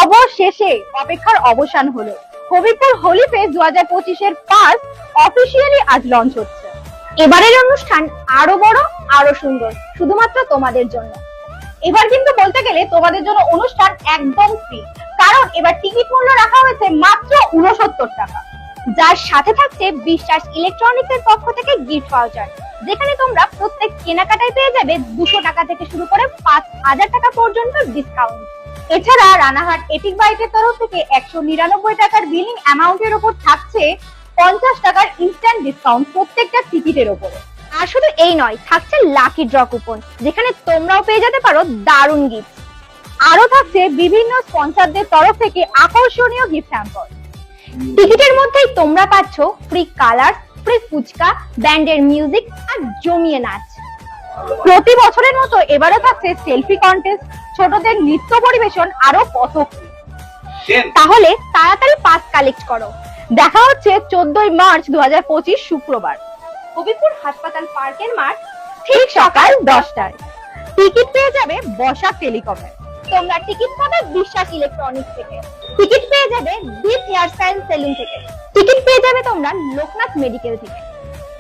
অবশেষে অপেক্ষার অবসান হলো। হবিবপুর হোলি ফেস্ট 2025-এর পাস অফিসিয়ালি আজ লঞ্চ হচ্ছে। এবারের অনুষ্ঠান আরো বড়, আরো সুন্দর, শুধুমাত্র তোমাদের জন্য। এবার কিন্তু বলতে গেলে তোমাদের জন্য অনুষ্ঠান একদম ফ্রি, কারণ এবার টিকিট মূল্য রাখা হয়েছে মাত্র 69 টাকা, যার সাথে থাকছে বিশ্বাস ইলেকট্রনিক্স এর পক্ষ থেকে গিফট ভাউচার, যেখানে তোমরা প্রত্যেক কেনাকাটায় পেয়ে যাবে 200 টাকা থেকে শুরু করে 5000 টাকা পর্যন্ত ডিসকাউন্ট। এছাড়া রানাঘাট এটিক বাইটের তরফ থেকে 199 টাকার বিলিং অ্যামাউন্টের উপর থাকছে 50 টাকার ইনস্ট্যান্ট ডিসকাউন্ট প্রত্যেকটা টিকিটের উপরে। আর শুধু এই নয়, থাকছে লাকি ড্র কুপন, যেখানে তোমরাও পেয়ে যেতে পারো দারুণ গিফট। আরো থাকছে বিভিন্ন স্পন্সরদের তরফ থেকে আকর্ষণীয় গিফট হ্যাম্পার। টিকিটের মধ্যেই তোমরা পাচ্ছ ফ্রি কালার, ফ্রি ফুচকা, ব্যান্ডের মিউজিক আর জমিয়ে নাচ। প্রতি বছরের মতো এবারও থাকছে সেলফি কন্টেস্ট, ছোটদের নৃত্য পরিবেশন, আরো কত কি। তাহলে তাড়াতাড়ি পাস কালেক্ট করো। দেখা হচ্ছে 14 মার্চ 2025 শুক্রবার, হবিবপুর হাসপাতাল পার্কের মাঠ, ঠিক সকাল 10টায়। টিকিট পেয়ে যাবে বসাক টেলিকমে। তোমরা টিকিট পাবে বিশ্বাস ইলেকট্রনিক্স থেকে, টিকিট পেয়ে যাবে দীপ হেয়ার স্টাইল সেলুন থেকে, টিকিট পেয়ে যাবে তোমরা লোকনাথ মেডিকেল থেকে।